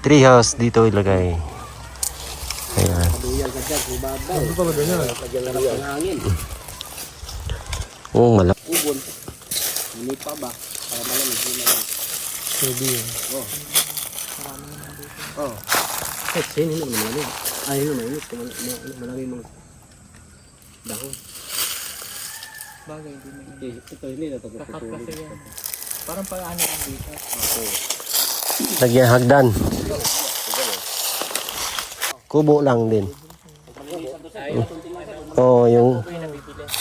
tree house dito ilagay. Ayan. Oh, malak. Ubon. Hindi pa ba? Para malamig yun na lang. Pwede yun. Oh. Eh, sinin naman malamig. Ay, yun naman yun. Malamig mga dahon. Bagay, hindi na. Ito hindi na Kakat kasi yan. Parang paano ang dito. Lagyan hagdan. Kubo lang din. Oo, yung...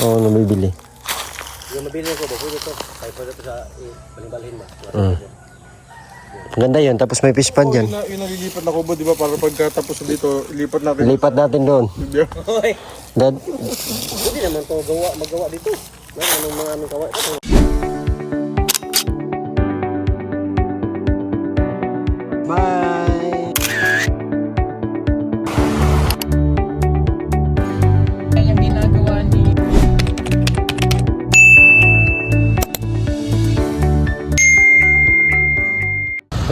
Oo, nabibili. Yung nabili ko, pwede ito. Kahit pwede ito sa balin-balhin ba? Ganda yun, tapos may fish pan dyan. Yung nalilipat na kubo, di ba? Para pagkatapos dito, ilipat natin. Lipat natin doon. Hoy! Dad, Pwede naman ito magawa dito. Anong mga aming kawa? bye! Yung ginagawa ni...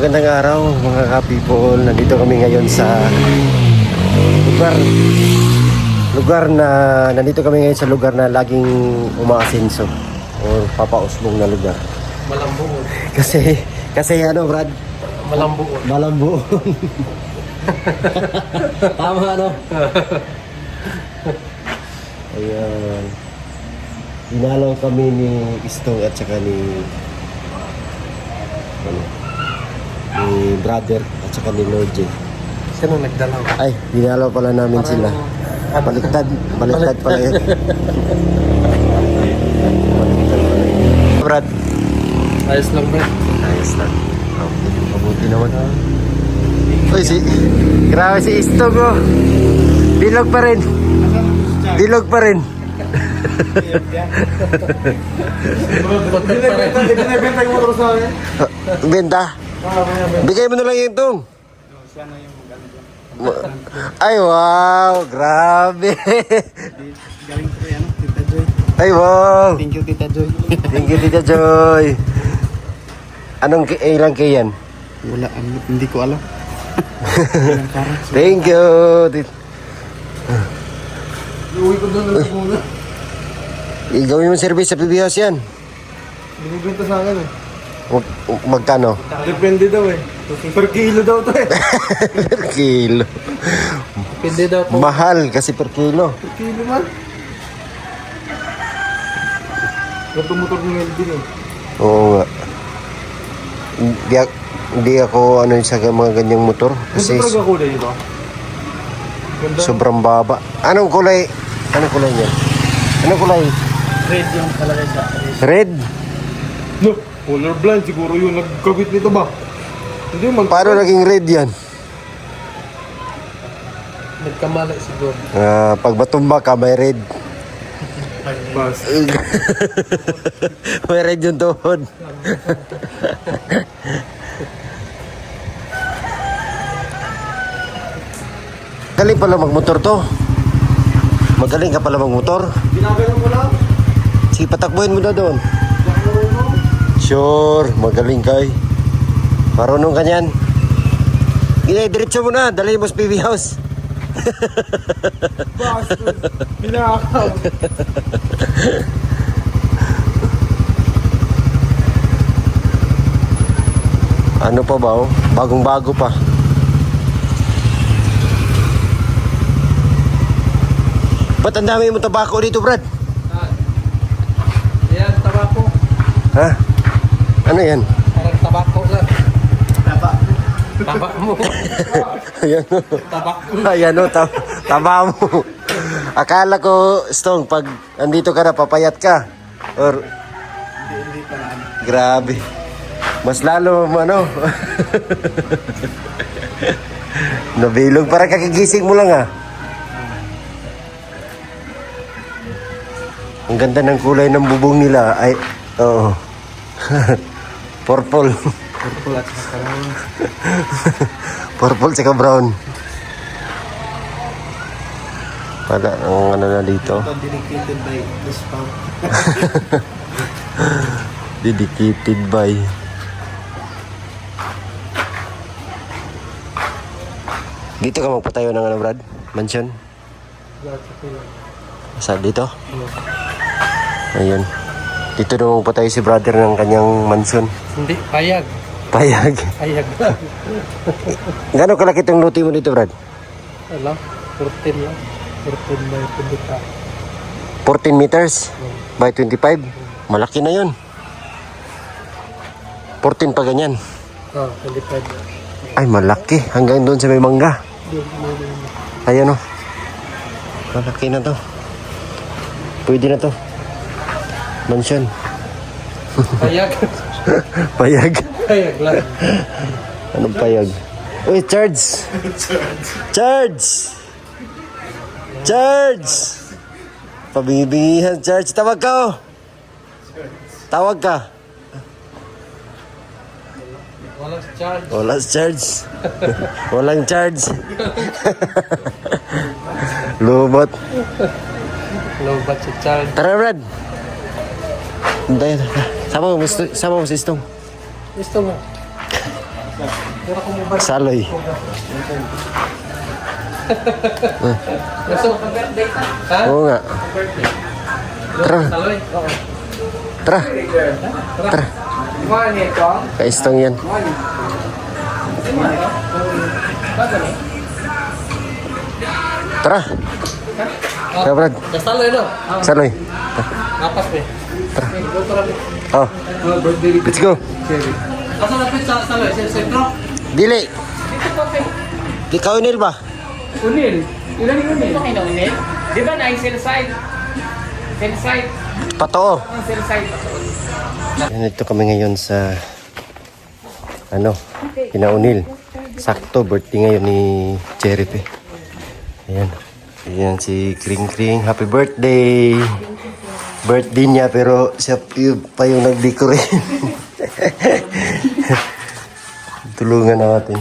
Magandang araw mga ka-people. Nandito kami ngayon sa lugar na laging umaasenso o papausbong na lugar. Malambuon. Kasi ano, Brad? Malambuon. Malambuon. Tama, ano? Ayan. Dinalaw kami ni Istong at saka ni brother at saka ni Lord J. Sino nagdalaw? Ay, dinalaw pala namin sila. Baliktad pala yun. Baliktad pala yun. Brad, Ayos lang ba? ayos lang. Okay, mabuti naman. Uy, grabe si Istong, oh. Bilog pa rin. Bilog pa rin. Binibenta yung motor sa akin. Benta. Bigay mo na lang yung Tong. Ay, wow. Grabe. Galing ko yan, Tita Joy. Ay, wow. Thank you, Tita Joy. Thank you, Tita Joy. Anong ilang kay yan? Wala, hindi ko alam. Thank you. Uwi ko doon na muna. Gawin mo service sa PB House yan. Binibenta sa akin eh. Magkano? Depende daw eh. Per kilo daw to eh. Per kilo. Depende daw po. Mahal kasi per kilo. Per kilo man. Ito motor ng Elvin eh. Oo nga. Hindi ako ano sa mga ganyang motor. Kasi Ito talaga kulay ito. Ganda. sobrang baba. Anong kulay? Anong kulay niya? Anong kulay? Red yung palagay sa Red? No, colorblind siguro yung nagkabit nito ba? Hindi man. Paano naging red yan? Nagkamali siguro. Pag matumba ka, may red. Bas. May red yung tuhod. Galing pala magmotor to. Magaling ka pala magmotor. Ginagano mo lang. Sige, patakbuhin mo na doon. Sure, magaling ka eh. Marunong ka niyan. Diretso mo na, dali mo sa PB House. Bastos. Binakaw. Ano pa ba oh? Bagong-bago pa. Ba't ang dami mo tabako dito, Brad? Yan, tabako. Ha? Ano yan? Parang tabako lang. Taba mo. Ayan o. Tabako. Ayan o, taba mo. Akala ko, Stong, pag andito ka na, papayat ka. Or... Hindi pa na. Grabe. Mas lalo, ano. Nabilog. Parang kakigising mo lang, ah. Ang ganda ng kulay ng bubong nila. Ay, oo. Purple. Purple at saka brown. Purple saka brown. Wala ang ano na dito. Ito dedicated by this pump. Dedicated by. Dito ka magpatayo ng ano, Brad? Mansion? Sa dito? Ayun. Dito na magpatayo si brother ng kanyang mansion. Hindi, payag. Payag. Payag. Gano'ng kalaki itong luti mo dito, Brad? Alam, 14 lang. 14 by 14 25. meters by 25. Malaki na yun. 14 pa ganyan. Oh, 25. Ay, malaki. Hanggang doon sa may mangga. Ayan o. Malaki na to. Pwede na to. Mansion. Payag. Payag. Payag lang. Anong payag? Uy, charge! Charge! Charge! Pabingi-bingihan, charge. Tawag ka oh! Tawag ka. Walang charge. Walang charge. Walang charge. Lubot. Low budget charge. Tara, Brad. Hintayin. Sama mo si Istong. Gusto mo? Pero kung mo ba? Saloy. Gusto mo pag-birthday ka? Ha? Oo nga. Tara. Saloy? Oo. Tara. Tara. Kay Istong yan. Tara. Tara, Brad. Saloy no? Saloy. Napas mo. Tara. Go to rabbit. Oh, Birthday let's go. Asa lapit sa Saloy? Sa sentro? Dili. Dito pa pe. Di ka unil ba? Unil. Ilan yung unil? Ito kayo unil? Di ba na yung sell side? Sell side? Patoo. Ang sell side. Nandito kami ngayon sa Pinaunil. Sakto birthday ngayon ni Cherry P. Ayan. Ayan si Kring Kring. Happy birthday. Birthday niya pero siya pa yung nag-decorate. Tulungan natin.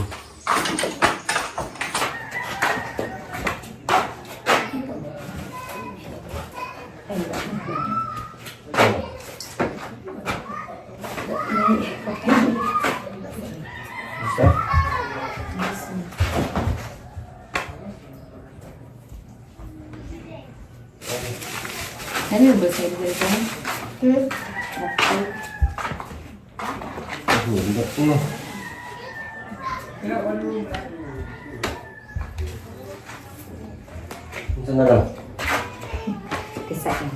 Ano yung bus nito ito? Ito na lang. Isa yan.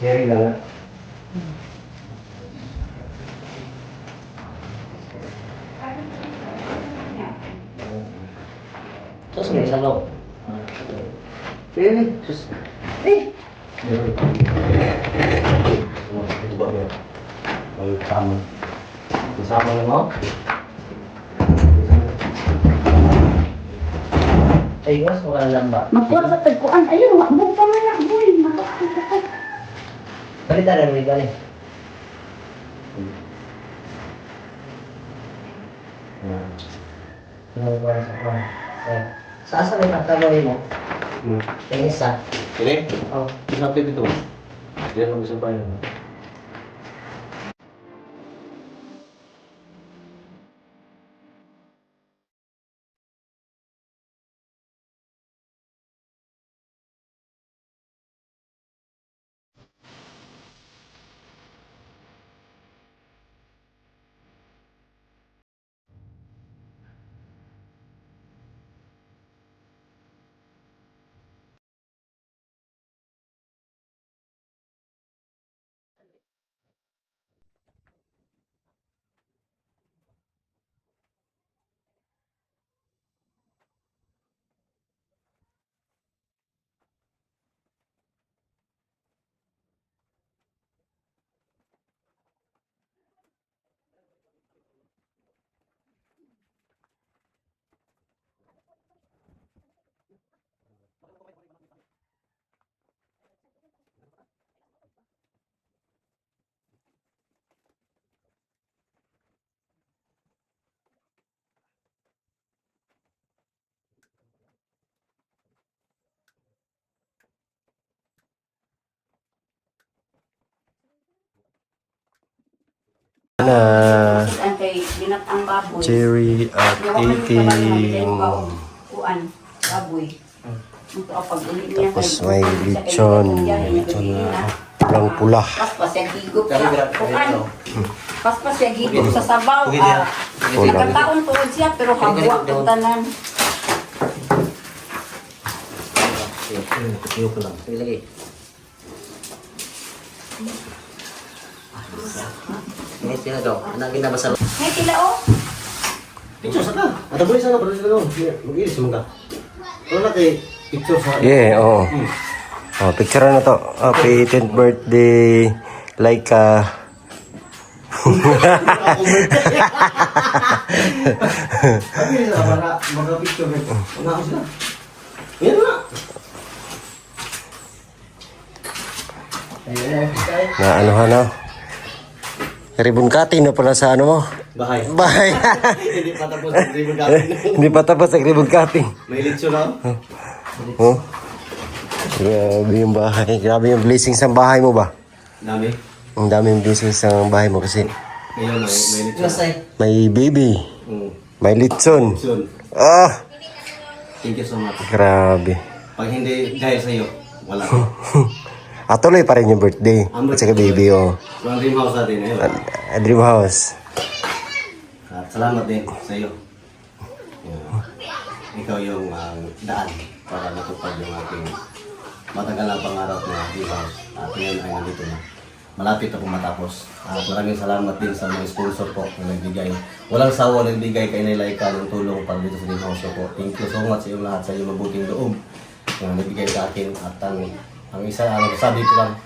Cherry lang ah. Sus, may salaw. Really? Sus. Eh! Ito ba yun? Ay, tama. Kasama lang mo? Ay, mas wala lang ba? Magkuha sa tagkuan. Ayun, wakbo pa nga yan, boy. Balita na rin galing. Ano ba sa kwan? Saan yung tatawagin mo? Yung isa. Ini? Oh. Sabi dito. Diyan ang isa pa yun. Na Ang kay binatang baboy. cherry at eating. Kuan, baboy. Ito ang pag-ulit niya. Tapos may lechon. Lechon na pulang-pula. Paspas siya gigop sa kuan. Paspas siya gigop sa sabaw. Nagkataon tuod siya pero hagwak ang tanan. Iyo ko lang. Sige lagi. Ngayon sila daw. Anagin na masarap. Hey, tila o. Picture sa ka. Ato boy sana pero sila daw. Mag-ilis mo ka. Ano na kay picture sa. Yeah, oo. Oh, picture na to. Happy 10th birthday. Laika. Sabi nila para mag-picture nito. Una ko sila. Yan na. Na ano na. Ribbon cutting na pala sa ano mo. Bahay. Bahay. Hindi pa tapos ang ribbon cutting. Hindi pa tapos ang ribbon cutting. May litso lang. Oh. Grabe yung bahay. Grabe yung blessings sa bahay mo ba? Dami. Ang daming blessings sa bahay mo kasi Ngayon na, may litso. may baby, may litson. Soon. Ah, Thank you so much. grabe. Pag hindi dahil sa iyo, wala. At tuloy pa rin yung birthday. At saka baby, oh. Ang dream house natin ngayon. A dream house. At salamat din sa iyo. Ikaw yung daan para matupad yung ating matagal na pangarap na dream house. At ngayon ay nandito na. Malapit na pong matapos. At maraming salamat din sa mga sponsor po na nagbigay. Walang sawa nagbigay kay Laika ng tulong para dito sa dream house po. Thank you so much sa iyong lahat sa iyong mabuting loob na nagbigay sa akin. At ang isa, sabi ko lang,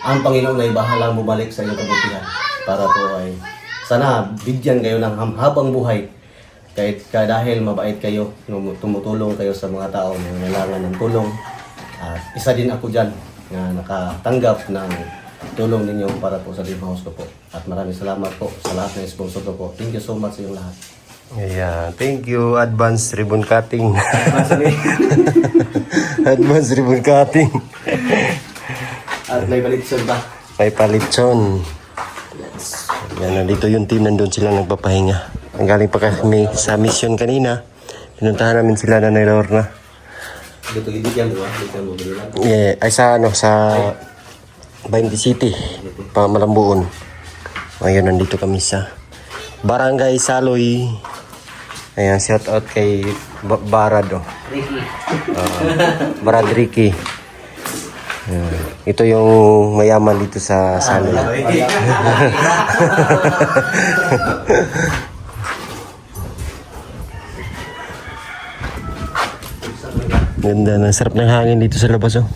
ang Panginoon ay bahalang bumalik sa iyong kabutihan para po ay sana bigyan kayo ng habang buhay kahit dahil mabait kayo, tumutulong kayo sa mga tao na nangangailangan ng tulong. At isa din ako dyan na nakatanggap ng tulong ninyo para po sa dream house ko po. At maraming salamat po sa lahat ng sponsor ko po. Thank you so much sa iyong lahat. Yeah, thank you. Advance ribbon cutting. Advance ribbon cutting. At may balitson ba? May palitson. Yan, nandito yung team. Nandun sila nagpapahinga. Ang galing pa kami sa mission kanina. Pinuntahan namin sila na Lorna. Dito yan, di ba? Dito mo lang. Yeah, ay sa ano, sa Baindi City, Pamalambuon. Ayun, nandito kami sa Barangay Saloy. Ayan, shout out kay Barad, oh. Ricky. Barad Ricky. Ayan. Ito yung mayaman dito sa Saloy. Ganda na, sarap ng hangin dito sa labas, oh.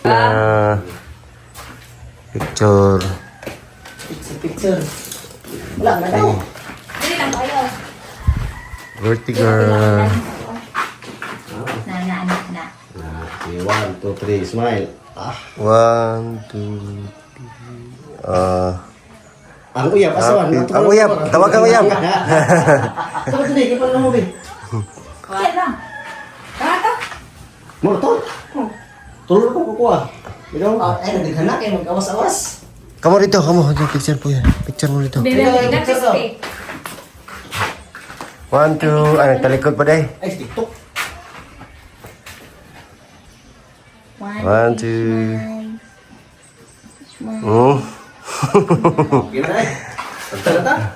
Na picture. Picture. Wala na daw. Dili lang kayo. Vertical. Na. Okay, 1, 2, 3, smile. 1, 2, 3. Ang uyap, asawan. Ang uyap. Tawag ang uyap. Tawag din, hindi pa lang mo, be. Kaya lang. Kata. Mo, to. Tulog ko kukuha. Ikaw? Ay, nagdaghan na kayo, mag-awas-awas. Kamu dito, kamu. Picture po yan. Picture mo dito. Bebe, ingat sa stay. 1, 2, ano, talikod pa day. Ay, TikTok. 1, 2. Okay na, eh.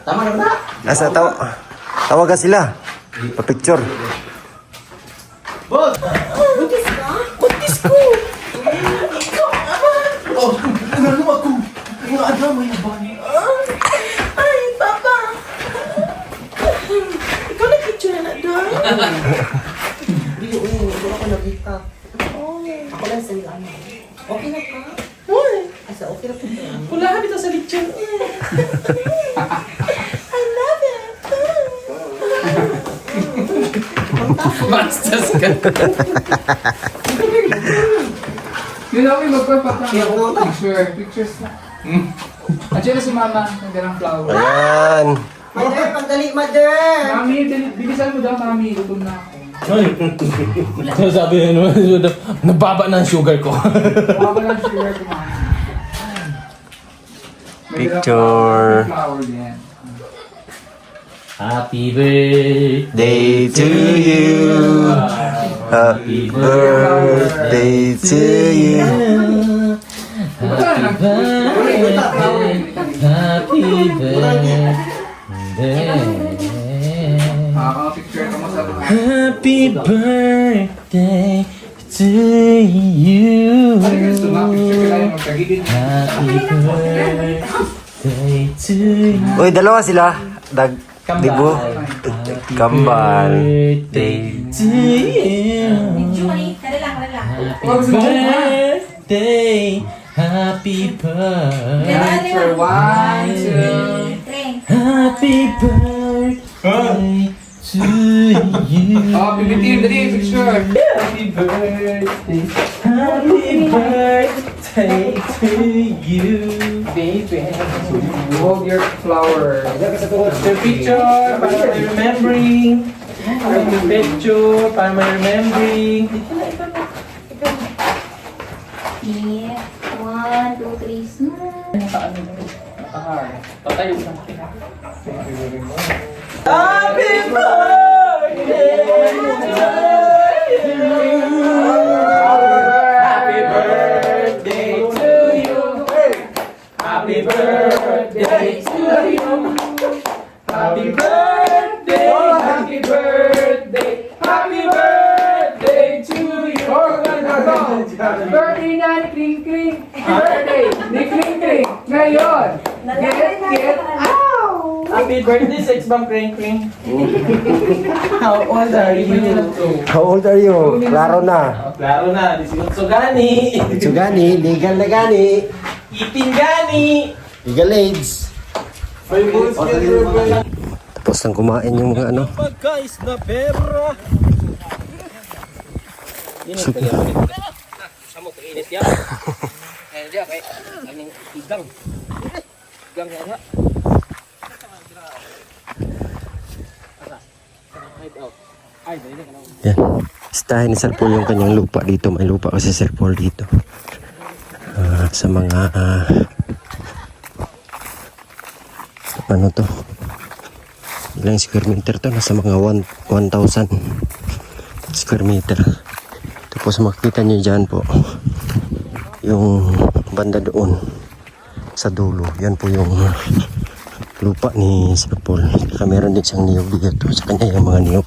Tama na ba? Asa, tawagan sila. Pa-picture. Boss! Buntis ko! Ikaw naman! Oh, ano ako? Yung adlaw mo yung bani. Ay, Papa! Ikaw nag-picture na doon? Hindi, wala ko nakita. Ako lang sa iyo. Okay na ka? Uy! Asa, okay na po. Wala ka dito sa picture. I love it! Bastos ka. Yun ako yung magpapatang. Pictures na. Andiyan na si Mama, nagdarang flower. Ayan. Mother, pagdali, mother! Mami, bilisan mo daw, Mami. Gutom na ako. Sabi niya naman, nababa na ang sugar ko. Baba lang sugar kumain. Picture. Flower yan. Happy birthday. Day to you. Happy birthday to you. Happy birthday. Picture ka mo sa Happy birthday to you. gusto na picture ka lang magkagigit. Happy birthday to you. Uy, dalawa sila. Dibo. Kambal. Birthday to you. Happy birthday. Happy birthday. Picture 1, 2. Happy birthday to you. Oh, pipitin, dali, picture. Happy birthday. Happy birthday to you. Baby, hold your flower. The picture para may remembering. The picture para may remembering. Yeah. 1, 2, 3, smile. Patayo ka. Happy birthday Happy birthday to you. Happy birthday to you. Happy birthday. Happy birthday. Happy birthday to you. Happy birthday na ni Kring Kring. Birthday ni Kring Kring. Ngayon. Get. Happy birthday, Sex Bomb Kring Kring. How old are you? How old are you? Klaro na. Klaro na, 18 gani. Ito gani, legal na gani. Eating gani. Legal age. Tapos nang kumain yung mga ano. Guys, na pera. Samo ko init ya. Eh dia kay aning tigang. Tigang ya. Yan. Stahin ni Sir Paul yung kanyang lupa dito. May lupa kasi Sir Paul dito. Sa mga ano to? Ilang square meter to? Nasa mga 1,000 square meter. Tapos makikita nyo dyan po yung banda doon sa dulo. Yan po yung lupa ni Sir Paul. Saka meron din siyang niyog dito. Sa kanya yung mga niyog.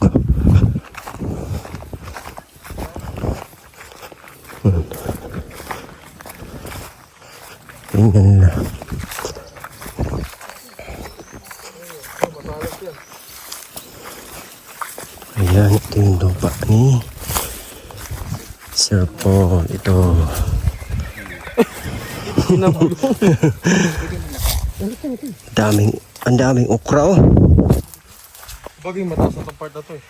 Tingnan na. Ayan, ito yung lupa ni Sir Paul. Ito. Ang daming okra oh. Bagay mataas na part na to eh.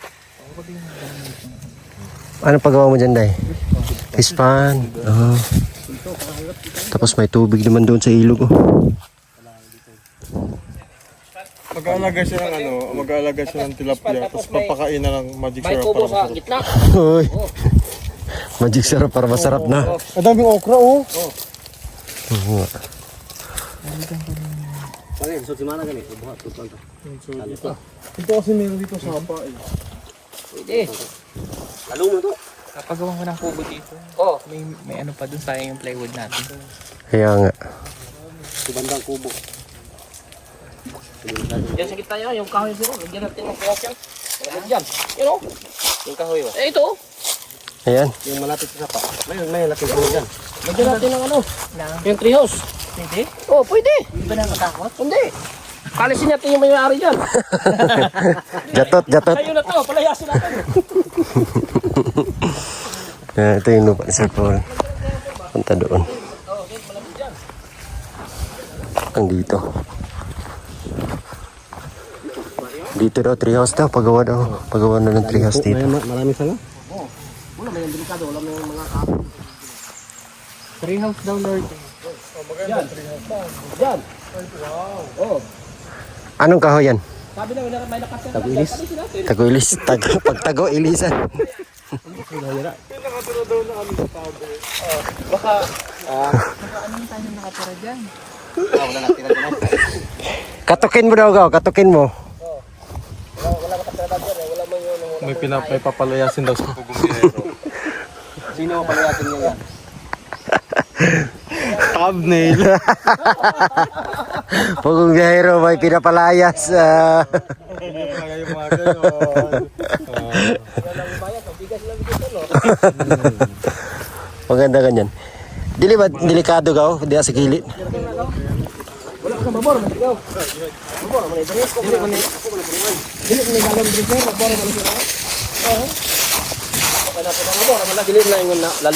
Ano pagawa mo dyan, Day? Fish pan. Tapos may tubig naman doon sa ilog oh. Mag-aalaga siya ng ano, mag-aalaga siya ng tilapia, tapos papakain na ng magic syrup para masarap. gitna. Hoy. Magic syrup para masarap na. Ang daming okra oh. Oo nga. Ito kasi meron dito sa hapa eh. Kapagawa ko ng kubo dito. Oh, may ano pa dun, sayang yung plywood natin. Kaya nga. Yan sa gitna yun, yung kahoy zero. Lagyan natin ng kuwak yan. Lagyan. Yun o. Yung kahoy ba? Eh, ito. Ayan. Yung malapit sa sapa. May lapit ko dyan. Lagyan natin ng ano. Yung treehouse. Pwede? Oh, pwede. Hindi ba na matakot? Hindi. Kalisin natin yung may-ari dyan. Jatot. Kayo na to, palayasin natin. Ito yung lupa ni Sir Paul. Punta doon. Ang dito. Dito daw, treehouse daw. Pagawa na ng treehouse dito. Maraming sanga? Treehouse daw, Lord. Anong kahoy yan? Sabi na may nakasya. Taguilis. Taguilis. Pagtago, ilisan. Wala na tira dyan. Katukin mo daw, Gaw. Katukin mo. May papalayasin daw sa pugong Sino palayasin niya yan? thumbnail. Pugong biyahero, may pinapalayas. Kaya yung mga gayon. Maganda ganyan. Dili ba, delikado, Gaw? Hindi sa gilid.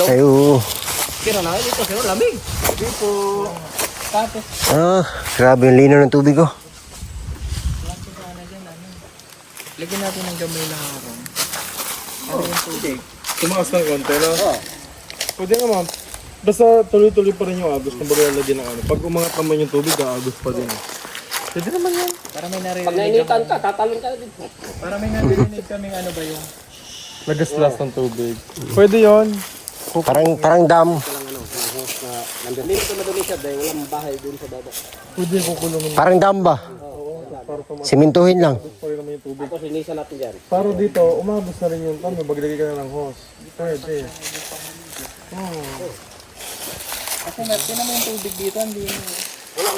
Ay, oo. Ah, grabe yung lino ng tubig, oh. Lagyan natin ng gamay na harong. Tumakas ng konti na. Pwede naman. Basta tuloy-tuloy pa rin yung agos kung baga lalagyan ng ano. Pag umangat naman yung tubig, agos pa din. Pwede naman yan. Para may naririnig. Pag nainitan ka, tatalon ka din. Para may naririnig kaming ano ba yung Lagas-las ng tubig. Pwede yon. Parang dam. Hindi ito madumi siya dahil walang bahay doon sa baba. Pwede kukulungin Parang dam ba? Simintuhin lang. pa rin naman yung tubig. Tapos linisan natin dyan. Para dito, umagos na rin yung tamo. Maglagay ka na ng hose. Pwede. kasi natin naman yung tubig dito, hindi Wala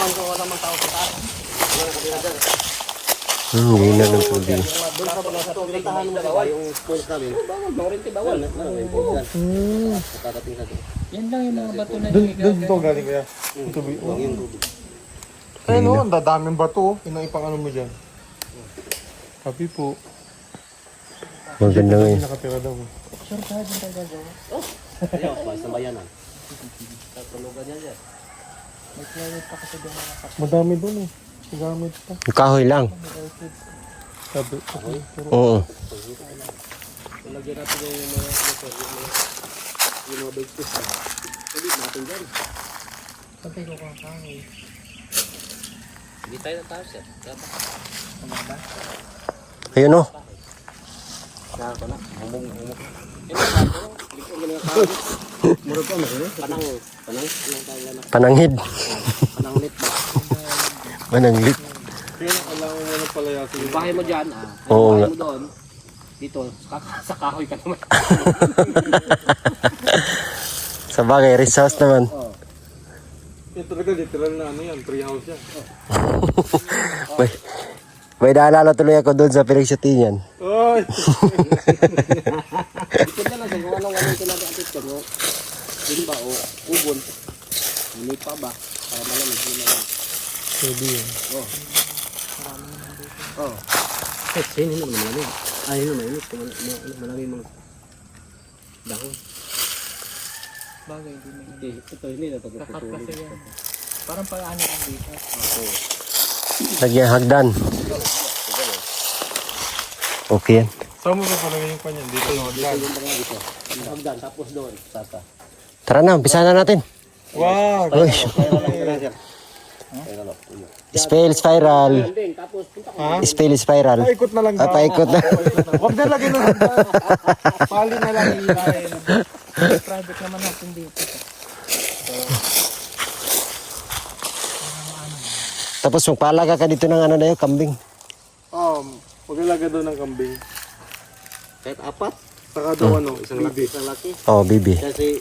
man tao sa taas. Lino ng tubig. Doon ka pala sa tubig. Tahan mo ba yung spurs namin? Bawal, bawal. Bawal. Tatarating sa doon. yan lang yung mga bato na Doon to galing kaya. Yung tubig. Ayun o, ang dadaming bato. Inang ipang ano mo dyan. Happy po. Maganda nga yun. Nakatira daw. Ayun, sa bayanan. Madami doon eh. Gamit pa. Yung kahoy lang. Sabi. Oo. Lagyan natin yung mga bagpis. Pwede natin dyan. Pantay ko kang kahoy. Hindi tayo ng taas yan. Ayun, oh. Murag pa masiri? Panang tayo na. Pananghid. Pananglit ba? Mananglit. Kaya kailangan mo ng palayasin. Yung bahay mo dyan, Oo yung nga. bahay mo doon, dito, sa kahoy ka naman. Sa bagay, rest house naman. Yan talaga, literal na ano yan. Tree house yan. May naalala tuloy ako doon sa pinagsutingan. Ay! Dito na lang, kung anong talaga ang picture mo, din ba, o ubon, hindi pa ba, para malamig, yun na lang. Pwede yun. Kasi hindi naman malamig. Ay, hindi naman malamig mga dahon. Bagay, hindi may Ito, hindi na tapos kakat kasi yan. Parang pag-ano ang dito. Lagyan hagdan. Okay yan. Saan mo ba palagay yung kanya? Dito yung hagdan. yung mga dito. Yung hagdan, tapos doon, sasa. Tara na, umpisa na natin. Wow! Uy, spell spiral. Then, tapos punta ko. Spell spiral. Paikot na lang daw. Paikot na. Huwag na lagyan ng hagdan. Pali na lang ilahin. Private naman natin dito. Tapos magpalaga ka dito ng ano na yun, kambing. Huwag nalagyan daw ng kambing. Kahit apat, Saka daw ano, isang laki. isang laki. Oh, bibi. Kasi,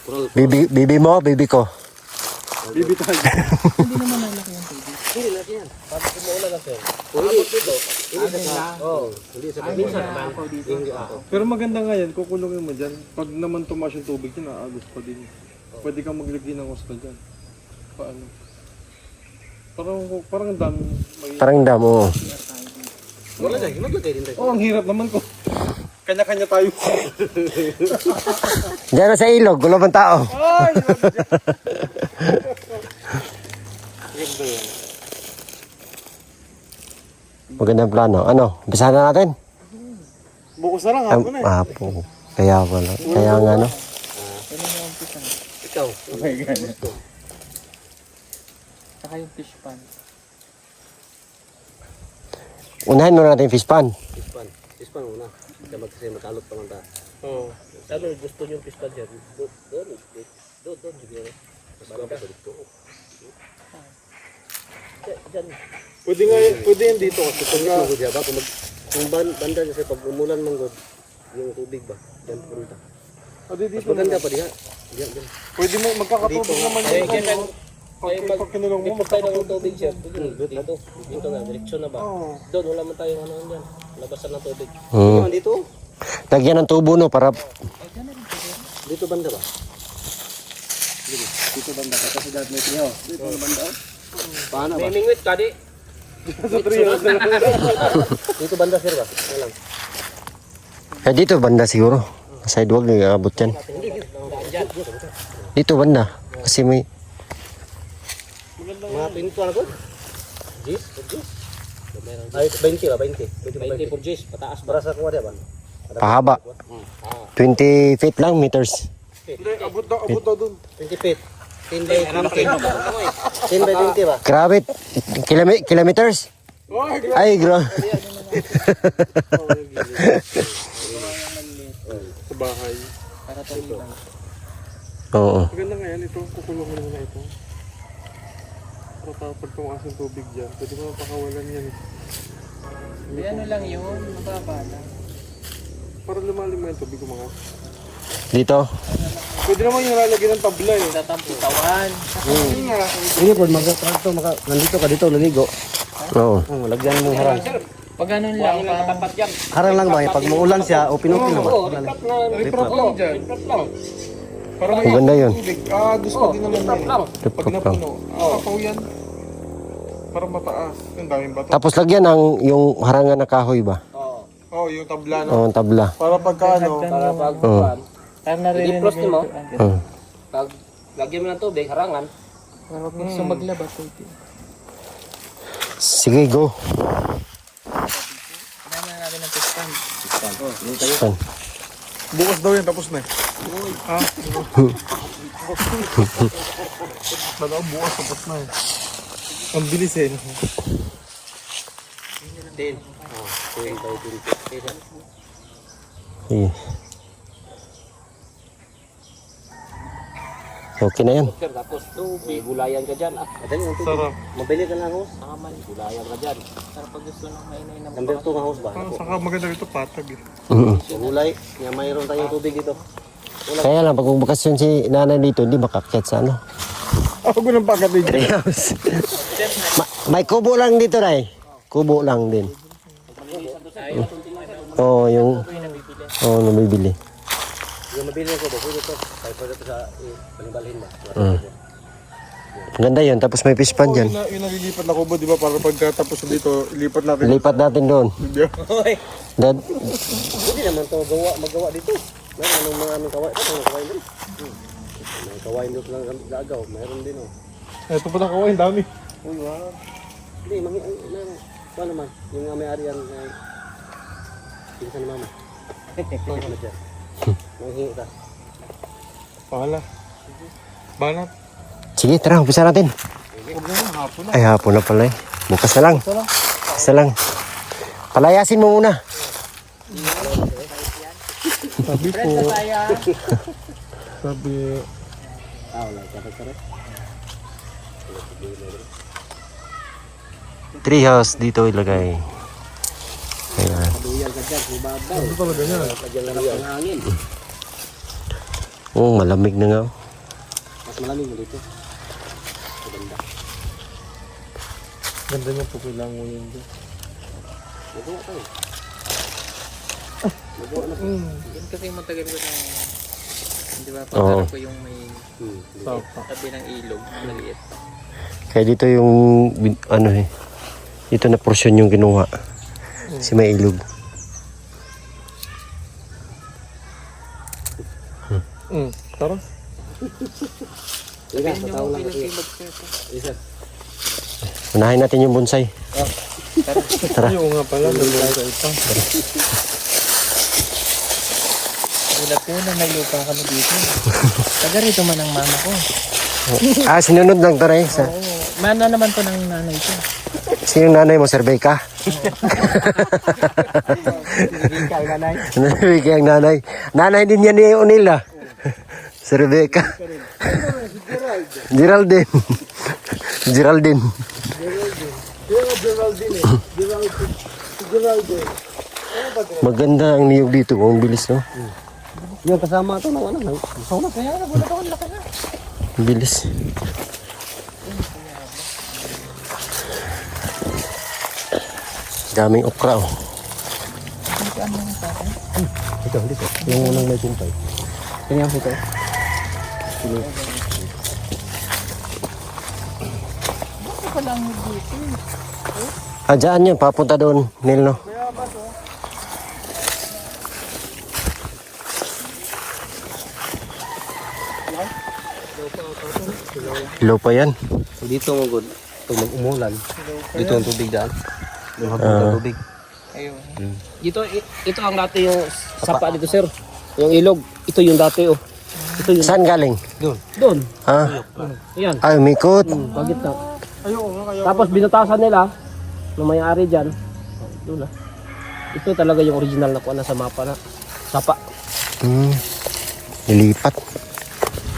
kural, Bibi mo, bibi ko. Bibi tayo. Hindi naman nalaki yung tubig. hindi laki yan. Tapos kumuulan na sir. Hindi dito. Hindi sa hindi sa minsan naman. Hindi ako. Pero maganda nga yan, kukulungin mo dyan. Pag naman tumaas yung tubig yun, aagos pa din. Pwede kang maglagay ng hostel dyan. Paano? Parang ang dami. Parang damo. Wala dyan, maglagay din tayo. Oh, ang hirap naman ko. Kanya-kanya tayo. Diyan na sa ilog, gulo bang tao. Ay! Ganda yan. Magandang plano. Ano, umpisahan na natin? Bukas na lang, hapon na eh. Apo. Kaya pala. Kaya nga, no? Ikaw. Saka yung fish pan. Unahin muna natin yung fish pan. Pispan. Pispan muna. Kasi makalot pa man ta. Oo. Ano gusto niyo pistan dyan? Doon siguro. Mas banda dito. Diyan. Pwede yan dito kasi Pag manggod ya ba? Kung banda kasi pag umulan manggod, yung tubig ba? Diyan punta. Mas dito maganda pa diha. Diyan. pwede mo magkakatubig naman Eh, yan. dyan. Pag kinulong mo, Dito tayo ng tubig siya. Dito. Dito na. Direksyon na ba? Oo. Doon wala man tayong ano dyan. Labasan ng tubig. Hmm. Dito. Lagyan ng tubo no para Dito banda ba? Dito banda ka kasi dahil may tiyo. Dito banda. Paano ba? May mingwit ka di. sa trio. Dito banda sir ba? Alam. eh, dito banda siguro. Sidewalk abot yan. Dito banda. Kasi may Mga pinto ano ko? Jis? Ay, 20 ba? 20. 20 for Jis. Pataas ba? Para sa kuha ba? pahaba. 20 feet lang meters. Hindi, abot daw dun. 20 feet. 10 by 20. 10 by 20 ba? Grabe. Kilometers? Ay, Sa bahay. Oo. Maganda nga yan ito. Kukulong mo na ito. Para pag tumakas ng tubig dyan, pwede mo pakawalan yan eh. Ano lang yun, mababa lang. Para lumalim mo yung tubig umangas. Dito. Pwede naman yung lalagyan ng tabla eh. Tatamputawan. Hindi po, nandito ka dito, laligo. Oo. Lagyan mo harang. Pag ganun lang, Tapat yan. Harang lang ba? Pag muulan siya, open-open na ba? Riprap lang dyan. Para may Maganda yun. tubig. Gusto din naman yan. Pag Riprap lang. napuno, kapaw yan. Para mataas. Yung daming bato. Tapos lagyan ng yung harangan na kahoy ba? Yung tabla na. Oo, tabla. Para pagka ano, Para pag Oo. parang naririnig i-defrost mo. Oo. Pag lagyan mo ng tubig, harangan. Parang gusto maglaba. Sige, go. Kailangan na natin ng pistan. Saan? bukas daw yan, tapos na eh. Talaga bukas, tapos na eh. Ang bilis eh. 10. 10 by 20. Sige. Okay na yan. Sir, tapos tubig, gulayan ka dyan. Madali ang tubig. Sarap. Mabili ka ng house. Naman, gulayan ka dyan. Para pag gusto nang mainay na Number 2 ng house ba? Saka maganda ito, patag eh. Gulay. Nga mayroon tayong tubig dito. Kaya lang, pag magbakasyon si nanay dito, hindi makakyat sa ano. Ako ko ng pakat eh. May kubo lang dito, Ray. Kubo lang din. Oo, yung... Oo, nabibili. Yung mabili ko ba? Pwede ito. Kahit pwede ito sa panibalhin ba? Ganda yun, tapos may fish pan dyan. Yung nalilipat na kubo, di ba? Para pagkatapos dito, ilipat natin. Lipat natin doon. Hindi ah. Dad, Pwede naman ito magawa dito. Meron anong mga aming kawain. Ito, kawain din. May kawain dito lang gagaw. Mayroon din oh. Ito pa lang kawain, dami. Uy, wow. Hindi, ano naman. Yung may-ari yan. Pinsan ni mama. Ano dyan? Manghingi ka. Pahala. Banat. sige, tara, umpisa natin. Huwag naman, hapon na. Ay, hapon na pala eh. Bukas na lang. Bukas na lang. Palayasin mo muna. Sabi po. Sabi, Wala. Kapag sarap. Treehouse dito ilagay. Ayan. Duyan ka dyan. Ibabaw. ito talaga niya. Kagyan lang ng hangin. Oo, malamig na nga. Mas malamig mo dito. Maganda. Ganda niya po kailangan mo yun doon. Magawa tayo. Yan kasi matagal ko na, di ba, Oo. pagkara ko yung may Tapa. tabi ng ilog, maliit. Kaya dito yung, ano eh, dito na porsyon yung kinuha. Si may ilog. Tara. Sige, sa tao lang kasi. Isa. Unahin natin yung bonsai. Tara. Yung nga pala, nalulay ka ito. Gulat ko na may lupa kami dito. Taga rito man ang mama ko. Sinunod lang to rin. Sa... Oo, mana naman to ng nanay ko. Sino nanay mo, Sir Becca? Sir Becca ang nanay. Nanay din yan ni O'Neil ah. Sir Becca. Geraldine. Geraldine. Maganda ang niyog dito. Ang bilis, no? Yung kasama ito ng ano. Sauna kaya na. Wala ko laki na. Ang bilis. Daming okra, oh. Dito. Yung unang may kumpay. Kanya po ito. Dyan yun. Papunta doon, Nil, no? Low pa yan. Dito mo good. Pag mag-umulan. Dito ang tubig daan. Yung hapon ng tubig. Dito, ito ang dati yung sapa dito sir. Yung ilog. Ito yung dati oh. Ito yung Saan galing? doon. Ha? Ayan. Ay, umikot. Bagit na. Tapos binutasan nila ng may-ari dyan. Doon na. Ito talaga yung original na kuha na sa mapa na. Sapa. Nilipat.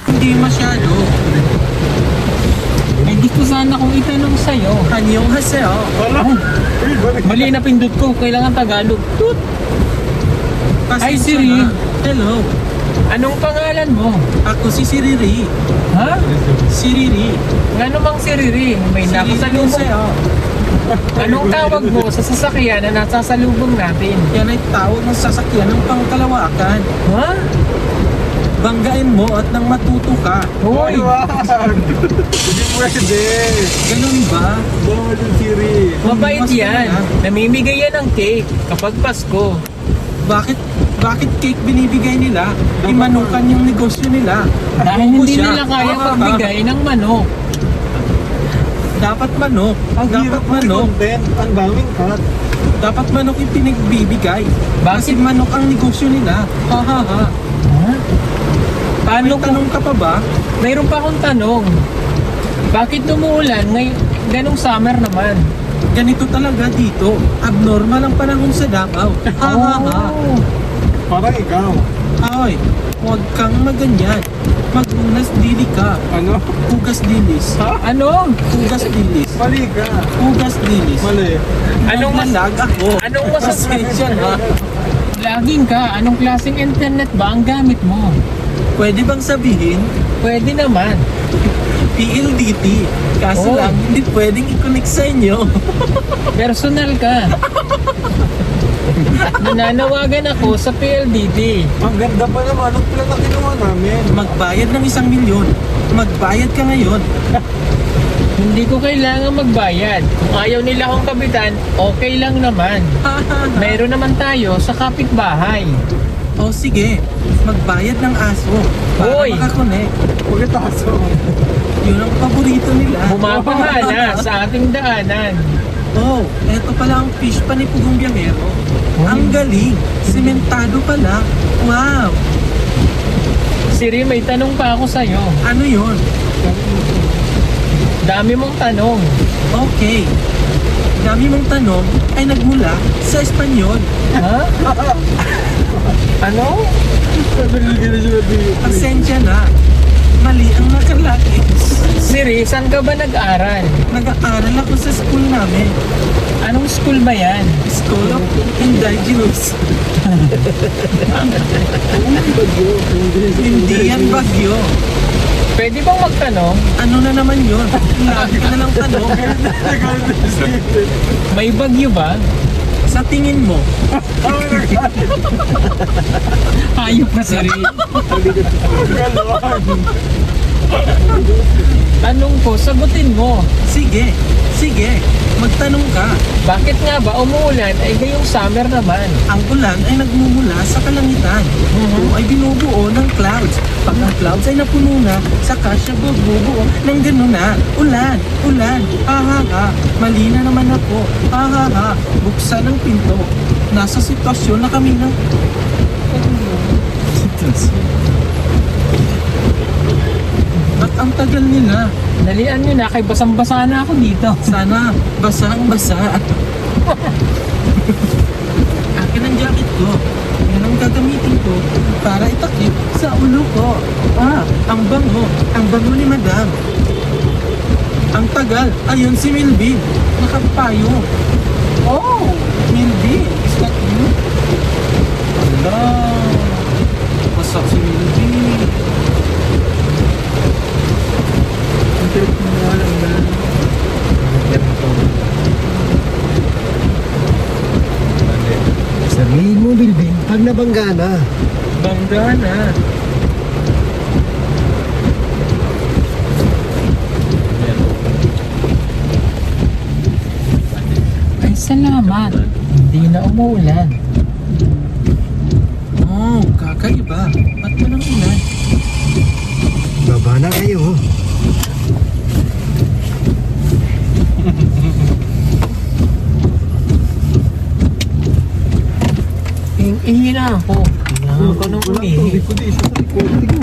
Hindi masyado. May gusto sana kong itanong sa'yo. Kanyong haseo. Mali na pindot ko. Kailangan Tagalog. Tut! Hi Siri. Hello, Anong pangalan mo? ako si Siriri. Ha? Siriri. Ano mang Siriri? May nakasalubong. sa'yo. Anong tawag mo sa sasakyan na nasasalubong natin? Yan ay tawag ng sasakyan ng pangkalawakan. Ha? Banggain mo at nang matuto ka. Hoy! Hindi pwede. Ganun ba? Bawal yung Siri. Mabait Mas yan. maganda. Namimigay yan ng cake kapag Pasko. Bakit cake binibigay nila? Imanukan yung negosyo nila. Dahil Kung hindi siya, nila kaya pagbigay ng manok. Dapat manok. Dapat manok. Content. Ang daming cut. Dapat manok yung pinagbibigay. Kasi Bakit? manok ang negosyo nila. Ha ha ha. Paano May tanong ka pa ba? Mayroon pa akong tanong. Bakit umuulan ngayon? Ganong summer naman. Ganito talaga dito. Abnormal ang panahon sa Davao. Ha ha ha. Parang ikaw. Ay, huwag kang maganyan. Magunas dili ka. Ano? Hugas dilis. Ano? Hugas dilis. Mali ka. Hugas dilis. Mali. Anong mas Naglalag ako. Anong masasabi? Pasensya na. Laging ka. Anong klaseng internet ba ang gamit mo? Pwede bang sabihin? Pwede naman. PLDT. Kaso Oh. lang, hindi pwedeng i-connect sa inyo. Personal ka. Nananawagan ako sa PLDT. Ang ganda pa naman. Anong plan na kinuha namin? Magbayad ng 1 milyon. Magbayad ka ngayon. Hindi ko kailangan magbayad. Kung ayaw nila akong kabitan, okay lang naman. Meron naman tayo sa kapitbahay. O sige, magbayad ng aso. Para Hoy! makakonect. Bakit aso? Yun ang paborito nila. Bumabahala sa ating daanan. Oh, eto pala ang fish pa ni Pugong Biyahero. Ang galing. Simentado pala. Wow. Siri, may tanong pa ako sa'yo. Ano yun? Dami mong tanong. Okay. Dami mong tanong ay nagmula sa Espanyol. Ha? Ano? Pasensya na. Mali ang nakalagay. Siri, saan ka ba nag-aral? Nag-aaral ako sa school namin. Anong school ba yan? School of Indigenous. Hindi yan bagyo. Pwede bang magtanong? Ano na naman yun? Lagi ka na lang tanong. May bagyo ba? Sa tingin mo, Hayop ka, Siri. Tanong ko, sagutin mo. sige, magtanong ka. Bakit nga ba umuulan ay gayong summer naman? Ang ulan ay nagmumula sa kalangitan. Ito ay binubuo ng clouds. Pag ang clouds ay napuno na, saka siya bubuo ng gano'n na. Ulan. Ha ha ha. Mali na naman ako. Ha ha ha. Buksan ang pinto. Nasa sitwasyon na kami na. At ang tagal nila. Dalian nyo na, kay basang-basa na ako dito. Sana basang-basa. Akin ang jacket ko. Yan ang gagamitin ko para itakip sa ulo ko. Ang bango. Ang bango ni Madam. Ang tagal. Ayun si Milby. Nakapayo. Oh, Milby. Is that you? Hello. What's up si Milby? Ang trip mo walang na. Sabihin mo, Bilbin, pag nabangga na. Bangga na. Ay, salamat. Hindi na umuulan. Oh, kakaiba. Ba't walang ulan? Baba na kayo. Ihi na ako. Kailangan ko nang umihi.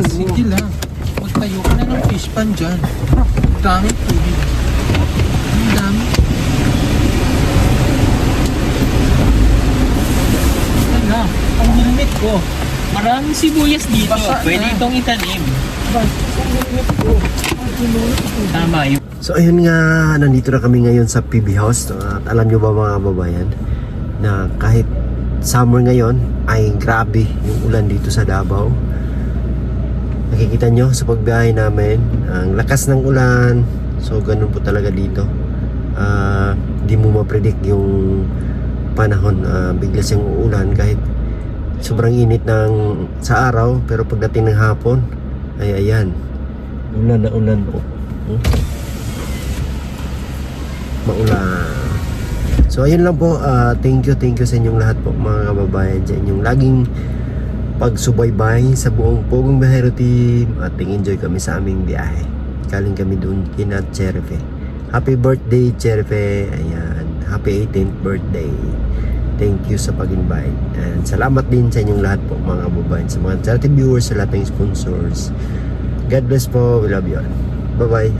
Sige lang. Magtayo ka na ng fish pan dyan. Dami tubig. Ang dami. Ano? Ang helmet ko. Maraming sibuyas dito. Pwede itong itanim. Tama yun. So ayun nga, nandito na kami ngayon sa PB House. At alam nyo ba mga kababayan, na kahit summer ngayon ay grabe yung ulan dito sa Davao. Nakikita nyo sa pagbiyahe namin, ang lakas ng ulan. So ganun po talaga dito. Di mo ma-predict yung panahon. Bigla siyang uulan kahit sobrang init ng sa araw, pero pagdating ng hapon ay ayan, ulan na ulan po. Maulan. So ayun lang po, thank you sa inyong lahat po mga kababayan, sa inyong laging pagsubaybay sa buong Pogong Biyahero team, at enjoy kami sa aming biyahe. Galing kami doon kina Cherife. Happy birthday Cherife. Ayan, happy 18th birthday. Thank you sa pag-invite, and salamat din sa inyong lahat po mga kababayan, sa mga charity viewers, sa lahat ng sponsors. God bless po, we love you all. Bye bye.